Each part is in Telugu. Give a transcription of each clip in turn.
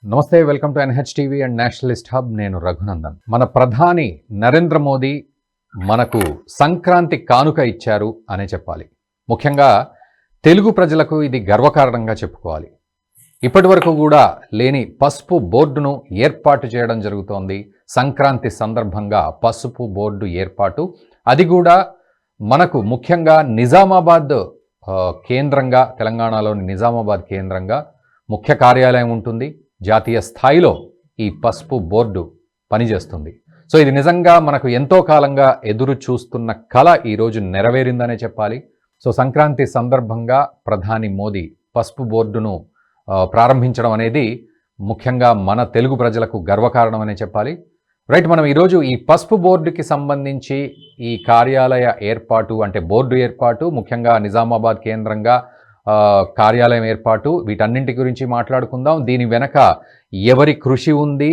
నమస్తే, welcome to NH TV and Nationalist hub. నేను రఘునందన్. మన ప్రధాని నరేంద్ర మోదీ మనకు సంక్రాంతి కానుక ఇచ్చారు అనే చెప్పాలి. ముఖ్యంగా తెలుగు ప్రజలకు ఇది గర్వకారణంగా చెప్పుకోవాలి. ఇప్పటి వరకు కూడా లేని పసుపు బోర్డును ఏర్పాటు చేయడం జరుగుతోంది. సంక్రాంతి సందర్భంగా పసుపు బోర్డు ఏర్పాటు, అది కూడా మనకు ముఖ్యంగా నిజామాబాద్ కేంద్రంగా, తెలంగాణలోని నిజామాబాద్ కేంద్రంగా ముఖ్య కార్యాలయం ఉంటుంది. జాతీయ స్థాయిలో ఈ పసుపు బోర్డు పనిచేస్తుంది. సో ఇది నిజంగా మనకు ఎంతో కాలంగా ఎదురు చూస్తున్న కళ ఈరోజు నెరవేరిందనే చెప్పాలి. సో సంక్రాంతి సందర్భంగా ప్రధాని మోదీ పసుపు బోర్డును ప్రారంభించడం అనేది ముఖ్యంగా మన తెలుగు ప్రజలకు గర్వకారణం అనే చెప్పాలి. రైట్, మనం ఈరోజు ఈ పసుపు బోర్డుకి సంబంధించి ఈ కార్యాలయ ఏర్పాటు, అంటే బోర్డు ఏర్పాటు, ముఖ్యంగా నిజామాబాద్ కేంద్రంగా కార్యాలయం ఏర్పాటు, వీటన్నింటి గురించి మాట్లాడుకుందాం. దీని వెనక ఎవరి కృషి ఉంది,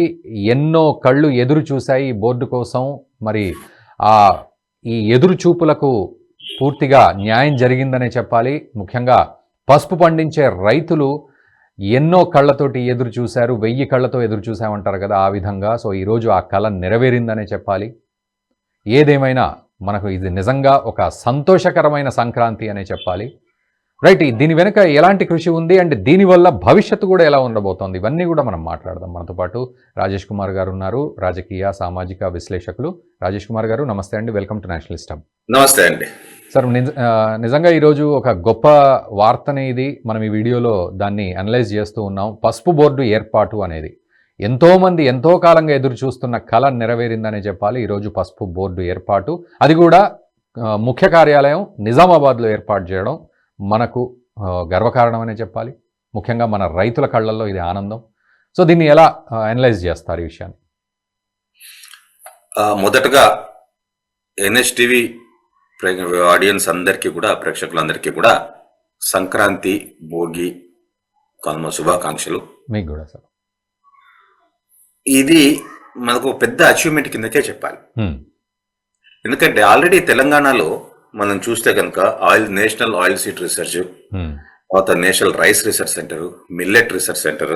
ఎన్నో కళ్ళు ఎదురు చూశాయి ఈ బోర్డు కోసం. మరి ఈ ఎదురు చూపులకు పూర్తిగా న్యాయం జరిగిందనే చెప్పాలి. ముఖ్యంగా పసుపు పండించే రైతులు ఎన్నో కళ్ళతోటి ఎదురు చూశారు, 1000 కళ్ళతో ఎదురు చూసామంటారు కదా, ఆ విధంగా. సో ఈరోజు ఆ కళ నెరవేరిందనే చెప్పాలి. ఏదేమైనా మనకు ఇది నిజంగా ఒక సంతోషకరమైన సంక్రాంతి అనే చెప్పాలి. రైట్, దీని వెనుక ఎలాంటి కృషి ఉంది, అండ్ దీనివల్ల భవిష్యత్తు కూడా ఎలా ఉండబోతోంది, ఇవన్నీ కూడా మనం మాట్లాడదాం. మనతో పాటు రాజేష్ కుమార్ గారు ఉన్నారు, రాజకీయ సామాజిక విశ్లేషకులు. రాజేష్ కుమార్ గారు నమస్తే అండి, వెల్కమ్ టు నేషనలిస్ట్ హబ్. నమస్తే అండి సార్. నిజంగా ఈరోజు ఒక గొప్ప వార్తనే ఇది. మనం ఈ వీడియోలో దాన్ని అనలైజ్ చేస్తూ ఉన్నాం. పసుపు బోర్డు ఏర్పాటు అనేది ఎంతోమంది ఎంతో కాలంగా ఎదురు చూస్తున్న కళ నెరవేరిందనే చెప్పాలి. ఈరోజు పసుపు బోర్డు ఏర్పాటు, అది కూడా ముఖ్య కార్యాలయం నిజామాబాద్లో ఏర్పాటు చేయడం మనకు గర్వకారణం అనే చెప్పాలి. ముఖ్యంగా మన రైతుల కళ్ళల్లో ఇది ఆనందం. సో దీన్ని ఎలా అనలైజ్ చేస్తారు ఈ విషయాన్ని? మొదటగా ఎన్హెచ్ టీవీ ఆడియన్స్ అందరికీ కూడా, ప్రేక్షకులందరికీ కూడా సంక్రాంతి, భోగి, కనుమ శుభాకాంక్షలు. మీకు కూడా సార్. ఇది మనకు పెద్ద అచీవ్మెంట్ కిందకే చెప్పాలి. ఎందుకంటే ఆల్రెడీ తెలంగాణలో మనం చూస్తే కనుక నేషనల్ ఆయిల్ సీడ్ రీసెర్చ్, తర్వాత national rice research centre, millet research centre,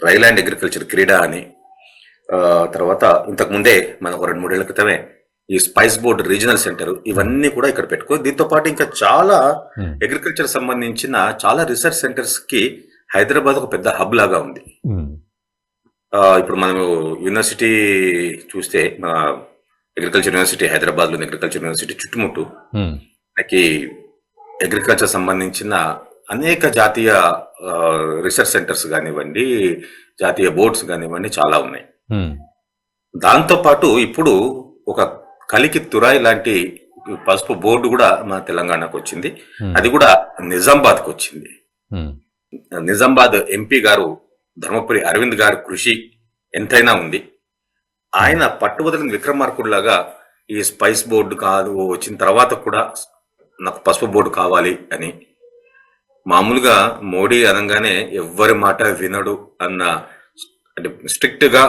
rail and agriculture క్రీడా అని, తర్వాత ఇంతకు ముందే మనకు 2-3 ఏళ్ల క్రితమే ఈ స్పైస్ బోర్డ్ రీజనల్ సెంటర్, ఇవన్నీ కూడా ఇక్కడ పెట్టుకో. దీంతో పాటు ఇంకా చాలా అగ్రికల్చర్ సంబంధించిన చాలా రీసెర్చ్ సెంటర్స్ కి హైదరాబాద్ ఒక పెద్ద హబ్ లాగా ఉంది. ఇప్పుడు మనం యూనివర్సిటీ చూస్తే, అగ్రికల్చర్ యూనివర్సిటీ హైదరాబాద్ లోని అగ్రికల్చర్ యూనివర్సిటీ చుట్టుముట్టు మనకి అగ్రికల్చర్ సంబంధించిన అనేక జాతీయ రీసెర్చ్ సెంటర్స్ కానివ్వండి, జాతీయ బోర్డ్స్ కానివ్వండి, చాలా ఉన్నాయి. దాంతో పాటు ఇప్పుడు ఒక కలికి తురాయి లాంటి పసుపు బోర్డు కూడా మన తెలంగాణకు వచ్చింది. అది కూడా నిజామాబాద్కి వచ్చింది. నిజామాబాద్ ఎంపీ గారు ధర్మపురి అరవింద్ గారి కృషి ఎంతైనా ఉంది. ఆయన పట్టుబదలని విక్రమార్కుడిలాగా ఈ స్పైస్ బోర్డు కాదు వచ్చిన తర్వాత కూడా నాకు పసుపు బోర్డు కావాలి అని, మామూలుగా మోడీ అనగానే ఎవ్వరి మాట వినడు అన్న, అంటే స్ట్రిక్ట్ గా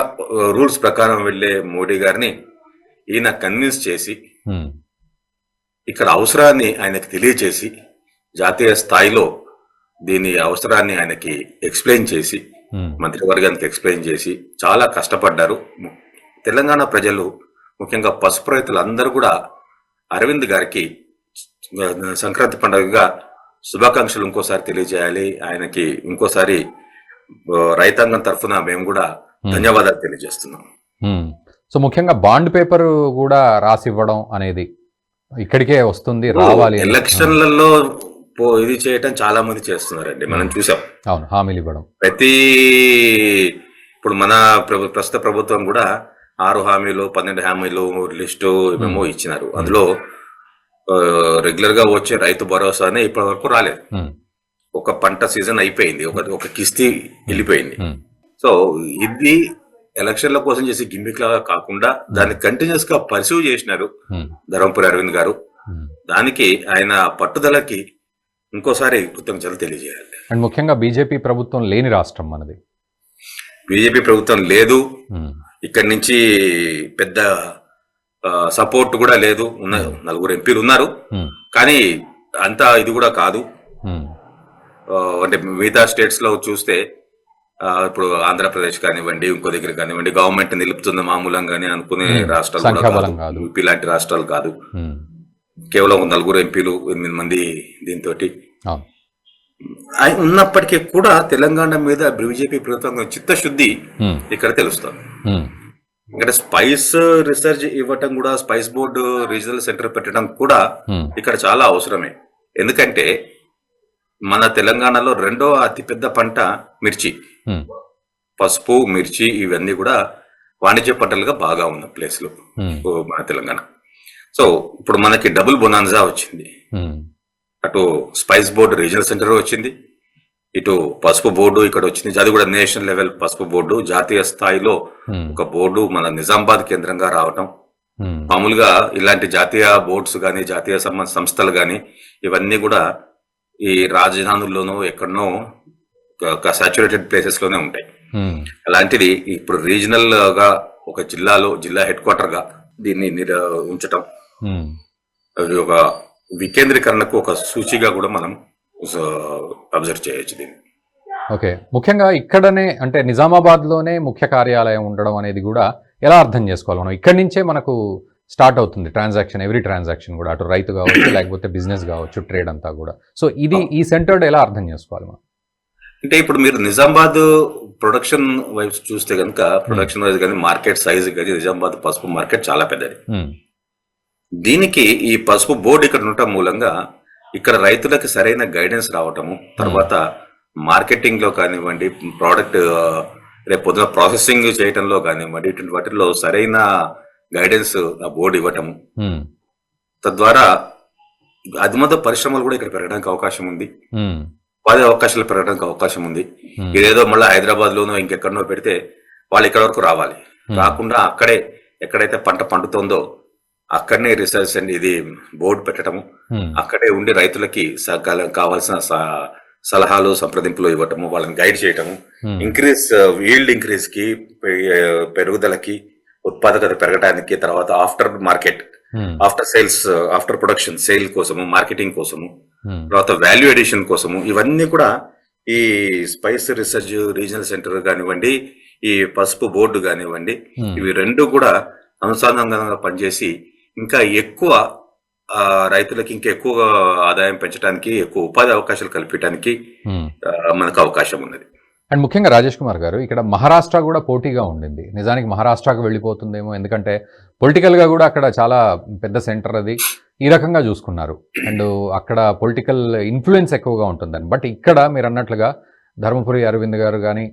రూల్స్ ప్రకారం వెళ్లే మోడీ గారిని ఈయన కన్విన్స్ చేసి, ఇక్కడ అవసరాన్ని ఆయనకి తెలియచేసి, జాతీయ స్థాయిలో దీని అవసరాన్ని ఆయనకి ఎక్స్ప్లెయిన్ చేసి, మంత్రివర్గానికి ఎక్స్ప్లెయిన్ చేసి చాలా కష్టపడ్డారు. తెలంగాణ ప్రజలు, ముఖ్యంగా పసుపు రైతులు అందరూ కూడా అరవింద్ గారికి సంక్రాంతి పండుగగా శుభాకాంక్షలు ఇంకోసారి తెలియజేయాలి. ఆయనకి ఇంకోసారి రైతాంగం తరఫున మేము కూడా ధన్యవాదాలు తెలియజేస్తున్నాం. సో ముఖ్యంగా బాండ్ పేపర్ కూడా రాసి ఇవ్వడం అనేది ఇక్కడికే వస్తుంది, రావాలి. ఎలక్షన్లలో ఇది చేయటం చాలా మంది చేస్తున్నారండి, మనం చూసాం. అవును, హామీలు ఇవ్వడం. ఇప్పుడు మన ప్రస్తుత ప్రభుత్వం కూడా 6 హామీలు 12 హామీలు లిస్టు ఏమేమో ఇచ్చినారు. అందులో రెగ్యులర్ గా వచ్చే రైతు భరోసానే ఇప్పటి వరకు రాలేదు. ఒక పంట సీజన్ అయిపోయింది, ఒక కిస్తీ వెళ్ళిపోయింది. సో ఇది ఎలక్షన్ల కోసం చేసే గిమ్మిక్ లాగా కాకుండా దాన్ని కంటిన్యూస్ గా పర్సీవ్ చేసినారు ధర్మపురి అరవింద్ గారు. దానికి ఆయన పట్టుదలకి ఇంకోసారి కృతజ్ఞతలు తెలియజేయాలి. అండ్ ముఖ్యంగా బీజేపీ ప్రభుత్వం లేని రాష్ట్రం మనది. బీజేపీ ప్రభుత్వం లేదు, ఇక్కడి నుంచి పెద్ద సపోర్ట్ కూడా లేదు. 4 ఎంపీలు ఉన్నారు, కానీ అంతా ఇది కూడా కాదు. అంటే మిగతా స్టేట్స్ లో చూస్తే ఇప్పుడు ఆంధ్రప్రదేశ్ కానివ్వండి, ఇంకో దగ్గర కానివ్వండి, గవర్నమెంట్ నిలుపుతున్న మామూలంగానే అనుకునే రాష్ట్రాలు కూడా సంఖ్యాబలం కాదు. కాదు. యూపీ లాంటి రాష్ట్రాలు కాదు. ఉమ్, కేవలం 4 ఎంపీలు 8 మంది దీంతో అవును. ఉన్నప్పటికీ కూడా తెలంగాణ మీద బీజేపీ ప్రభుత్వం చిత్తశుద్ధి ఉమ్, ఇక్కడ తెలుస్తుంది. ఉమ్, ఇక్కడ స్పైస్ రీసెర్చ్ ఇవ్వటం కూడా, స్పైస్ బోర్డు రీజనల్ సెంటర్ పెట్టడం కూడా ఉమ్, ఇక్కడ చాలా అవసరమే. ఎందుకంటే మన తెలంగాణలో రెండో అతిపెద్ద పంట మిర్చి. ఉమ్, పసుపు, మిర్చి ఇవన్నీ కూడా వాణిజ్య పంటలుగా బాగా ఉన్న ప్లేస్లు ఉమ్, మన తెలంగాణ. సో ఇప్పుడు మనకి డబుల్ బొనాన్జా వచ్చింది. ఉమ్, అటు స్పైస్ బోర్డు రీజనల్ సెంటర్ వచ్చింది, ఇటు పసుపు బోర్డు ఇక్కడ వచ్చింది. అది కూడా నేషనల్ లెవెల్ పసుపు బోర్డు, జాతీయ స్థాయిలో ఉమ్, ఒక బోర్డు మన నిజామాబాద్ కేంద్రంగా రావటం. ఉమ్, మామూలుగా ఇలాంటి జాతీయ బోర్డ్స్ కానీ, జాతీయ సంస్థలు కానీ ఇవన్నీ కూడా ఈ రాజధానుల్లోనో ఎక్కడనో సాచురేటెడ్ ప్లేసెస్ లోనే ఉంటాయి. ఉమ్, అలాంటిది ఇప్పుడు రీజనల్ గా ఒక జిల్లా హెడ్ క్వార్టర్ గా దీన్ని ఉంచటం, ఉమ్. అది ఒక వికేంద్రీకరణకు ఒక సూచిగా కూడా మనం అబ్జర్వ్ చేయొచ్చు దీన్ని. ఓకే, ముఖ్యంగా ఇక్కడనే అంటే నిజామాబాద్లోనే ముఖ్య కార్యాలయం ఉండడం అనేది కూడా ఎలా అర్థం చేసుకోవాలి మనం? ఇక్కడి నుంచే మనకు స్టార్ట్ అవుతుంది ట్రాన్సాక్షన్, ఎవ్రీ ట్రాన్సాక్షన్ కూడా, అటు రైతు కావచ్చు, లేకపోతే బిజినెస్ కావచ్చు, ట్రేడ్ అంతా కూడా. సో ఇది ఈ సెంటర్డ్ ఎలా అర్థం చేసుకోవాలి మనం? అంటే ఇప్పుడు మీరు నిజామాబాద్ ప్రొడక్షన్ వైపు చూస్తే కనుక, ప్రొడక్షన్ వైజ్ కానీ, మార్కెట్ సైజ్ కానీ, నిజామాబాద్ పసుపు మార్కెట్ చాలా పెద్దది. ఉమ్, దీనికి ఈ పసుపు బోర్డు ఇక్కడ ఉండటం మూలంగా ఇక్కడ రైతులకు సరైన గైడెన్స్ రావటము, తర్వాత మార్కెటింగ్ లో కానివ్వండి, ప్రోడక్ట్ రేపు పొద్దున ప్రాసెసింగ్ చేయటంలో కానివ్వండి, ఇటువంటి వాటిల్లో సరైన గైడెన్స్ ఆ బోర్డు ఇవ్వటము, ఉమ్, తద్వారా అతిమత పరిశ్రమలు కూడా ఇక్కడ పెరగడానికి అవకాశం ఉంది, ఉమ్, ఉపాధి అవకాశాలు పెరగడానికి అవకాశం ఉంది. ఇదేదో మళ్ళీ హైదరాబాద్ లోనో ఇంకెక్కడనో పెడితే వాళ్ళు ఇక్కడ వరకు రావాలి, రాకుండా అక్కడే ఎక్కడైతే పంట పండుతుందో అక్కడనే రీసెర్చ్ అండ్ ఇది బోర్డు పెట్టడము, అక్కడే ఉండి రైతులకి కావాల్సిన సలహాలు సంప్రదింపులు ఇవ్వటము, వాళ్ళని గైడ్ చేయటము, ఈల్డ్ ఇంక్రీజ్ కి, పెరుగుదలకి, ఉత్పాదకత పెరగడానికి, తర్వాత after market, after sales, after production sale కోసము, మార్కెటింగ్ కోసము, తర్వాత వాల్యూ ఎడిషన్ కోసము, ఇవన్నీ కూడా ఈ స్పైస్ రీసెర్చ్ రీజనల్ సెంటర్ కానివ్వండి, ఈ పసుపు బోర్డు కానివ్వండి, ఇవి రెండు కూడా అనుసంధానంగా పనిచేసి ఇంకా ఎక్కువ రైతులకి ఇంకా ఎక్కువ ఆదాయం పెంచడానికి, ఎక్కువ ఉపాధి అవకాశాలు కల్పించడానికి మనకు అవకాశం ఉన్నది. అండ్ ముఖ్యంగా రాజేష్ కుమార్ గారు, ఇక్కడ మహారాష్ట్ర కూడా పోటీగా ఉండింది. నిజానికి మహారాష్ట్రకు వెళ్ళిపోతుందేమో, ఎందుకంటే పొలిటికల్గా కూడా అక్కడ చాలా పెద్ద సెంటర్ అది, ఈ రకంగా చూసుకున్నారు. అండ్ అక్కడ పొలిటికల్ ఇన్ఫ్లుయెన్స్ ఎక్కువగా ఉంటుందని. బట్ ఇక్కడ మీరు అన్నట్లుగా ధర్మపురి అరవింద్ గారు కానీ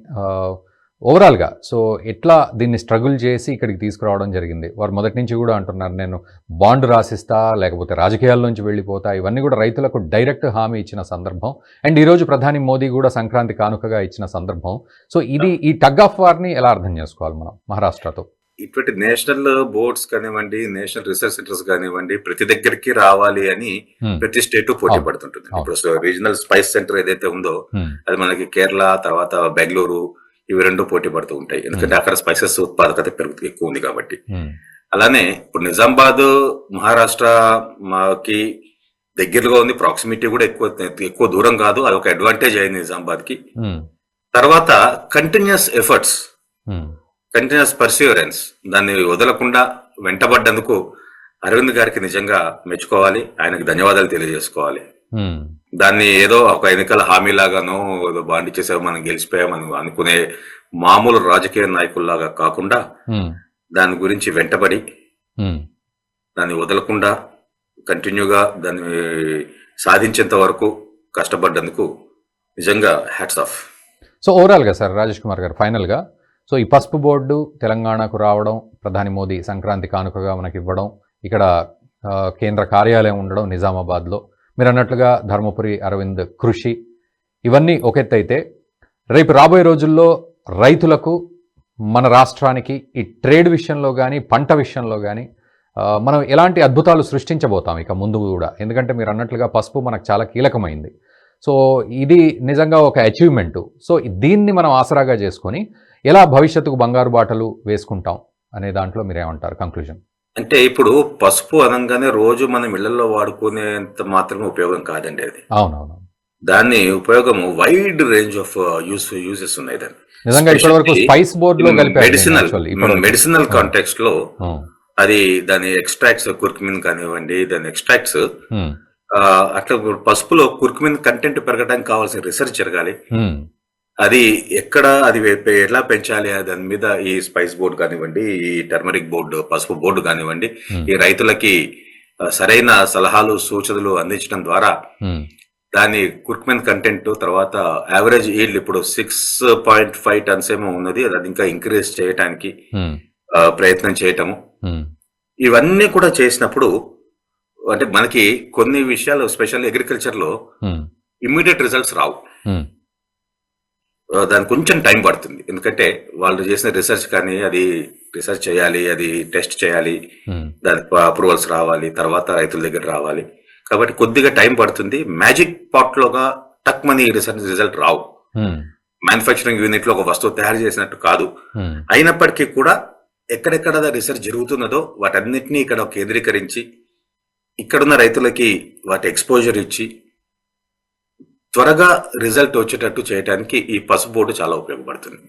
ఓవరాల్గా సో ఎట్లా దీన్ని స్ట్రగుల్ చేసి ఇక్కడికి తీసుకురావడం జరిగింది. వారు మొదటి నుంచి కూడా అంటున్నారు, నేను బాండ్ రాసిస్తా, లేకపోతే రాజకీయాల్లోంచి వెళ్ళిపోతా, ఇవన్నీ కూడా రైతులకు డైరెక్ట్ హామీ ఇచ్చిన సందర్భం. అండ్ ఈరోజు ప్రధాని మోదీ కూడా సంక్రాంతి కానుకగా ఇచ్చిన సందర్భం. సో ఇది ఈ టగ్ ఆఫ్ వార్ని ఎలా అర్థం చేసుకోవాలి మనం మహారాష్ట్రతో? ఇటువంటి నేషనల్ బోర్డ్స్ కానివ్వండి, నేషనల్ రీసెర్చ్ సెంటర్స్ కానివ్వండి, ప్రతి దగ్గరికి రావాలి అని ప్రతి స్టేట్ పోటీ పడుతుంటుంది. ఇప్పుడు రీజనల్ స్పైస్ సెంటర్ ఏదైతే ఉందో అది మనకి కేరళ, తర్వాత బెంగళూరు, ఇవి రెండు పోటీ పడుతూ ఉంటాయి. ఎందుకంటే అక్కడ స్పైసెస్ ఉత్పాదకత ఎక్కువ ఉంది కాబట్టి. అలానే ఇప్పుడు నిజామాబాద్ మహారాష్ట్ర మాకి దగ్గరగా ఉంది, ప్రాక్సిమిటీ కూడా ఎక్కువ దూరం కాదు, అది ఒక అడ్వాంటేజ్ అయింది నిజామాబాద్ కి. తర్వాత కంటిన్యూస్ ఎఫర్ట్స్, కంటిన్యూస్ పర్సివరెన్స్, దాన్ని వదలకుండా వెంటబడ్డందుకు అరవింద్ గారికి నిజంగా మెచ్చుకోవాలి, ఆయనకు ధన్యవాదాలు తెలియజేసుకోవాలి. దాన్ని ఏదో ఒక ఎన్నికల హామీలాగానో ఏదో బాండ్ చేసావు మనం గెలిచిపోయామని అనుకునే మామూలు రాజకీయ నాయకుల్లాగా కాకుండా దాని గురించి వెంటబడి దాన్ని వదలకుండా కంటిన్యూగా దాన్ని సాధించేంత వరకు కష్టపడ్డందుకు నిజంగా హ్యాట్స్ ఆఫ్. సో ఓవరాల్గా సార్ రాజేష్ కుమార్ గారు, ఫైనల్గా సో ఈ పసుపు బోర్డు తెలంగాణకు రావడం, ప్రధాని మోదీ సంక్రాంతి కానుకగా మనకి ఇవ్వడం, ఇక్కడ కేంద్ర కార్యాలయం ఉండడం నిజామాబాద్లో, మీరు అన్నట్లుగా ధర్మపురి అరవింద్ కృషి, ఇవన్నీ ఒక ఎత్తు అయితే, రేపు రాబోయే రోజుల్లో రైతులకు, మన రాష్ట్రానికి ఈ ట్రేడ్ విషయంలో కానీ, పంట విషయంలో కానీ మనం ఎలాంటి అద్భుతాలు సృష్టించబోతాం ఇక ముందు కూడా? ఎందుకంటే మీరు అన్నట్లుగా పసుపు మనకు చాలా కీలకమైంది. సో ఇది నిజంగా ఒక అచీవ్మెంటు. సో దీన్ని మనం ఆసరాగా చేసుకొని ఎలా భవిష్యత్తుకు బంగారు బాటలు వేసుకుంటాం అనే దాంట్లో మీరేమంటారు కంక్లూజన్? అంటే ఇప్పుడు పసుపు అనగానే రోజు మనం ఇళ్లలో వాడుకునేంత మాత్రమే ఉపయోగం కాదండి అది. అవునవును. దాని ఉపయోగము వైడ్ రేంజ్ ఆఫ్ యూజెస్ ఉన్నాయి దాన్ని. నిజంగా ఇప్పటి వరకు స్పైస్ బోర్డ్ లో కలిపారు మెడిసినల్ కాంటెక్స్ట్ లో అది దాని ఎక్స్ట్రాక్ట్స్ కుర్కుమిన్ కానివ్వండి, దాని ఎక్స్ట్రాక్ట్స్ అట్లా పసుపులో కుర్కుమిన్ కంటెంట్ పెరగడానికి కావాల్సిన రీసెర్చ్ జరగాలి. అది ఎక్కడ అది ఎలా పెంచాలి దాని మీద ఈ స్పైస్ బోర్డు కానివ్వండి, ఈ టర్మరిక్ బోర్డు, పసుపు బోర్డు కానివ్వండి, ఈ రైతులకి సరైన సలహాలు సూచనలు అందించడం ద్వారా దాని కుర్కుమిన్ కంటెంట్ తర్వాత యావరేజ్ ఈల్డ్ ఇప్పుడు 6.5 టన్స్ ఏమో ఉన్నది, అది ఇంకా ఇంక్రీజ్ చేయడానికి ప్రయత్నం చేయటము. ఇవన్నీ కూడా చేసినప్పుడు అంటే మనకి కొన్ని విషయాలు స్పెషల్ అగ్రికల్చర్ లో ఇమ్మీడియట్ రిజల్ట్స్ రావు. దానికి కొంచెం టైం పడుతుంది. ఎందుకంటే వాళ్ళు చేసిన రీసెర్చ్ కానీ అది రీసెర్చ్ చేయాలి, అది టెస్ట్ చేయాలి, దానికి అప్రూవల్స్ రావాలి, తర్వాత రైతుల దగ్గర రావాలి. కాబట్టి కొద్దిగా టైం పడుతుంది. మ్యాజిక్ పాట్ లోగా టక్ మనీ రిజల్ట్ రావు. మ్యానుఫ్యాక్చరింగ్ యూనిట్ లో ఒక వస్తువు తయారు చేసినట్టు కాదు. అయినప్పటికీ కూడా ఎక్కడెక్కడ రీసెర్చ్ జరుగుతున్నదో వాటన్నిటినీ ఇక్కడ కేంద్రీకరించి ఇక్కడున్న రైతులకి వాటి ఎక్స్పోజర్ ఇచ్చి త్వరగా రిజల్ట్ వచ్చేటట్టు చేయడానికి ఈ పసుపు బోర్డు చాలా ఉపయోగపడుతుంది.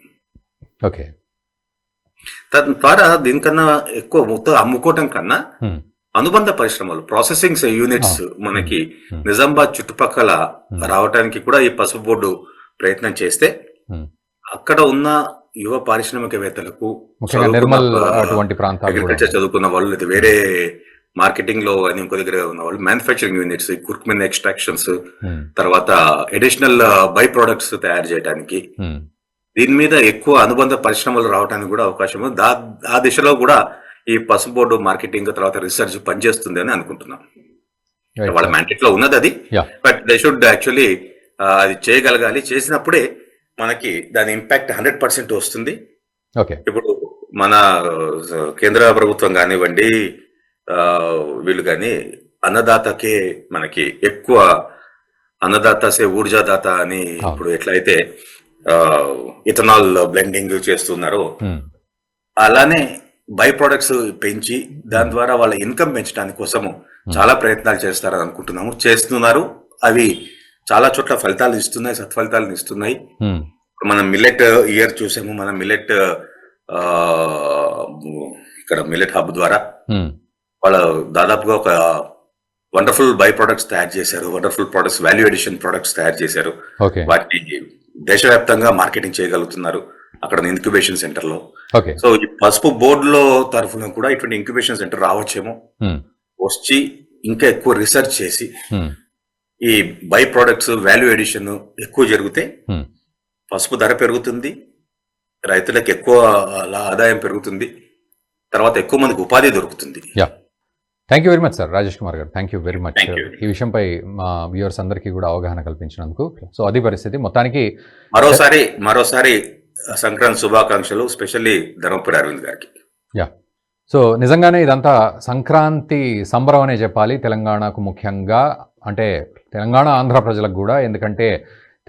ఓకే, తద్వారా దీనికన్నా ఎక్కువ మొత్తం అమ్ముకోవటం కన్నా అనుబంధ పరిశ్రమలు, ప్రాసెసింగ్ యూనిట్స్ మనకి నిజామాబాద్ చుట్టుపక్కల రావడానికి కూడా ఈ పసుపు బోర్డు ప్రయత్నం చేస్తే అక్కడ ఉన్న యువ పారిశ్రామికవేత్తలకు, అగ్రికల్చర్ చదువుకున్న వాళ్ళు, లేదా వేరే మార్కెటింగ్ లో అని ఇంకో దగ్గర ఉన్న వాళ్ళు, మ్యానుఫ్యాక్చరింగ్ యూనిట్స్, కుర్కుమిన్ ఎక్స్ట్రాక్షన్స్, తర్వాత అడిషనల్ బై ప్రొడక్ట్స్ తయారు చేయడానికి, దీని మీద ఎక్కువ అనుబంధ పరిశ్రమలు రావడానికి కూడా అవకాశం ఉంది. ఆ దిశలో కూడా ఈ పసుపు బోర్డు మార్కెటింగ్ తర్వాత రీసెర్చ్ పనిచేస్తుంది అని అనుకుంటున్నాం. వాళ్ళ మ్యాండేట్ లో ఉన్నది అది, బట్ దే షుడ్ యాక్చువల్లీ అది చేయగలగాలి. చేసినప్పుడే మనకి దాని ఇంపాక్ట్ 100% వస్తుంది. ఇప్పుడు మన కేంద్ర ప్రభుత్వం కానివ్వండి, వీళ్ళు కానీ అన్నదాతకే మనకి ఎక్కువ అన్నదాత సే ఊర్జాదాత అని ఇప్పుడు ఎట్లయితే ఇథనాల్ బ్లెండింగ్ చేస్తున్నారో అలానే బై ప్రొడక్ట్స్ పెంచి దాని ద్వారా వాళ్ళ ఇన్కమ్ పెంచడానికి కోసము చాలా ప్రయత్నాలు చేస్తారని అనుకుంటున్నాము, చేస్తున్నారు. అవి చాలా చోట్ల ఫలితాలు ఇస్తున్నాయి, సత్ఫలితాలను ఇస్తున్నాయి. మనం మిల్లెట్ ఇయర్ చూసాము. మనం మిల్లెట్ ఇక్కడ మిల్లెట్ హబ్ ద్వారా వాళ్ళ దాదాపుగా ఒక వండర్ఫుల్ బై ప్రొడక్ట్స్ తయారు చేశారు, wonderful products, value edition products తయారు చేశారు. వాటిని దేశవ్యాప్తంగా మార్కెటింగ్ చేయగలుగుతున్నారు అక్కడ ఇన్క్యుబేషన్ సెంటర్ లో. సో ఈ పసుపు బోర్డులో తరఫున కూడా ఇటువంటి ఇంక్యుబేషన్ సెంటర్ రావచ్చేమో, వచ్చి ఇంకా ఎక్కువ రీసెర్చ్ చేసి ఈ బై ప్రొడక్ట్స్ వాల్యూ ఎడిషన్ ఎక్కువ జరిగితే పసుపు ధర పెరుగుతుంది, రైతులకు ఎక్కువ ఆదాయం పెరుగుతుంది, తర్వాత ఎక్కువ మందికి ఉపాధి దొరుకుతుంది. Thank you very much sir, Rajesh Kumar గారు. థ్యాంక్ యూ వెరీ మచ్ ఈ విషయంపై మా వ్యూవర్స్ అందరికీ కూడా అవగాహన కల్పించినందుకు. సో అది పరిస్థితి మొత్తానికి. మరోసారి సంక్రాంతి శుభాకాంక్షలు, స్పెషల్లీ ధర్మపురి అరవింద్ గారికి. సో నిజంగానే ఇదంతా సంక్రాంతి సంబరం అనే చెప్పాలి తెలంగాణకు, ముఖ్యంగా అంటే తెలంగాణ ఆంధ్ర ప్రజలకు కూడా. ఎందుకంటే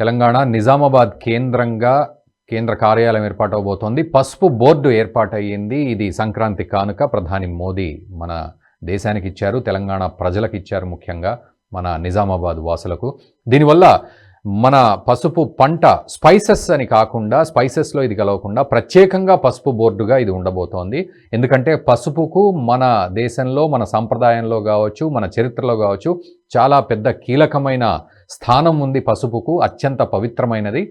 తెలంగాణ నిజామాబాద్ కేంద్రంగా కేంద్ర కార్యాలయం ఏర్పాటవబోతోంది. పసుపు బోర్డు ఏర్పాటయ్యింది. ఇది సంక్రాంతి కానుక ప్రధాని మోదీ మన దేశానికి ఇచ్చారు, తెలంగాణ ప్రజలకు ఇచ్చారు, ముఖ్యంగా మన నిజామాబాద్ వాసులకు. దీనివల్ల మన పసుపు పంట స్పైసెస్ అని కాకుండా, స్పైసెస్లో ఇది కలవకుండా ప్రత్యేకంగా పసుపు బోర్డుగా ఇది ఉండబోతోంది. ఎందుకంటే పసుపుకు మన దేశంలో, మన సంప్రదాయంలో కావచ్చు, మన చరిత్రలో కావచ్చు చాలా పెద్ద కీలకమైన స్థానం ఉంది పసుపుకు, అత్యంత పవిత్రమైనది.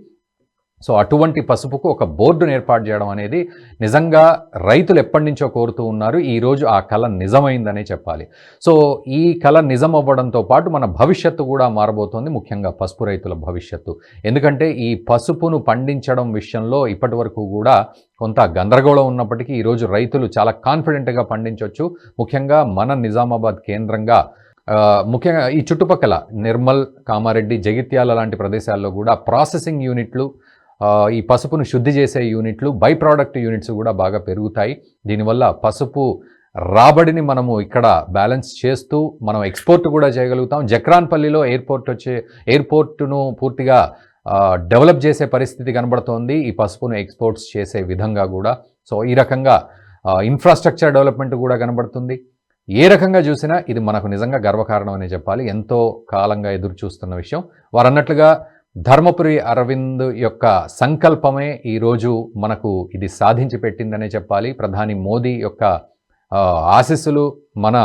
సో అటువంటి పసుపుకు ఒక బోర్డును ఏర్పాటు చేయడం అనేది నిజంగా రైతులు ఎప్పటి నుంచో కోరుతూ ఉన్నారు. ఈరోజు ఆ కళ నిజమైందనే చెప్పాలి. సో ఈ కళ నిజం అవ్వడంతో పాటు మన భవిష్యత్తు కూడా మారబోతోంది, ముఖ్యంగా పసుపు రైతుల భవిష్యత్తు. ఎందుకంటే ఈ పసుపును పండించడం విషయంలో ఇప్పటి వరకు కూడా కొంత గందరగోళం ఉన్నప్పటికీ ఈరోజు రైతులు చాలా కాన్ఫిడెంట్గా పండించవచ్చు. ముఖ్యంగా మన నిజామాబాద్ కేంద్రంగా, ముఖ్యంగా ఈ చుట్టుపక్కల నిర్మల్, కామారెడ్డి, జగిత్యాల లాంటి ప్రదేశాల్లో కూడా ప్రాసెసింగ్ యూనిట్లు, ఈ పసుపును శుద్ధి చేసే యూనిట్లు, బై ప్రోడక్ట్ యూనిట్స్ కూడా బాగా పెరుగుతాయి. దీనివల్ల పసుపు రాబడిని మనము ఇక్కడ బ్యాలెన్స్ చేస్తూ మనం ఎక్స్పోర్ట్ కూడా చేయగలుగుతాం. జక్రాన్పల్లిలో ఎయిర్పోర్టును పూర్తిగా డెవలప్ చేసే పరిస్థితి కనబడుతోంది ఈ పసుపును ఎక్స్పోర్ట్స్ చేసే విధంగా కూడా. సో ఈ రకంగా ఇన్ఫ్రాస్ట్రక్చర్ డెవలప్మెంట్ కూడా కనబడుతుంది. ఏ రకంగా చూసినా ఇది మనకు నిజంగా గర్వకారణం అనే చెప్పాలి. ఎంతో కాలంగా ఎదురు చూస్తున్న విషయం. వారు అన్నట్లుగా ధర్మపురి అరవింద్ యొక్క సంకల్పమే ఈరోజు మనకు ఇది సాధించి పెట్టిందనే చెప్పాలి. ప్రధాని మోదీ యొక్క ఆశీస్సులు మన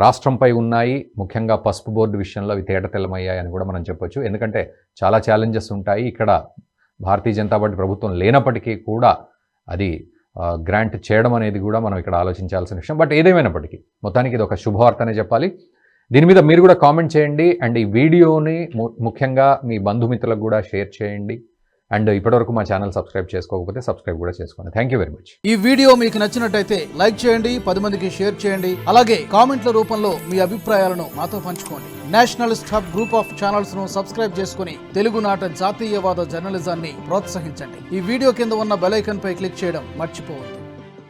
రాష్ట్రంపై ఉన్నాయి. ముఖ్యంగా పసుపు బోర్డు విషయంలో అవి తేటతెల్లమయ్యాయి అని కూడా మనం చెప్పొచ్చు. ఎందుకంటే చాలా ఛాలెంజెస్ ఉంటాయి. ఇక్కడ భారతీయ జనతా పార్టీ ప్రభుత్వం లేనప్పటికీ కూడా అది గ్రాంట్ చేయడం అనేది కూడా మనం ఇక్కడ ఆలోచించాల్సిన విషయం. బట్ ఏదేమైనప్పటికీ మొత్తానికి ఇది ఒక శుభవార్త అనే చెప్పాలి. దీని మీద మీరు కూడా కామెంట్ చేయండి అండ్ ఈ వీడియోని ముఖ్యంగా మీ బంధుమిత్రులకు కూడా షేర్ చేయండి. అండ్ ఇప్పటివరకు మా ఛానల్ సబ్స్క్రైబ్ చేసుకోకపోతే సబ్స్క్రైబ్ కూడా చేసుకోండి. Thank you very much. ఈ వీడియో మీకు నచ్చినట్టయితే లైక్ చేయండి, 10 మందికి షేర్ చేయండి. అలాగే కామెంట్ల రూపంలో మీ అభిప్రాయాలను మాతో పంచుకోండి. Nationalist hub group of channels ను సబ్స్క్రైబ్ చేసుకుని తెలుగునాట జాతీయవాద జర్నలిజాన్ని ప్రోత్సహించండి. ఈ వీడియో కింద ఉన్న బెల్ ఐకాన్ పై క్లిక్ చేయడం మర్చిపోవద్దు.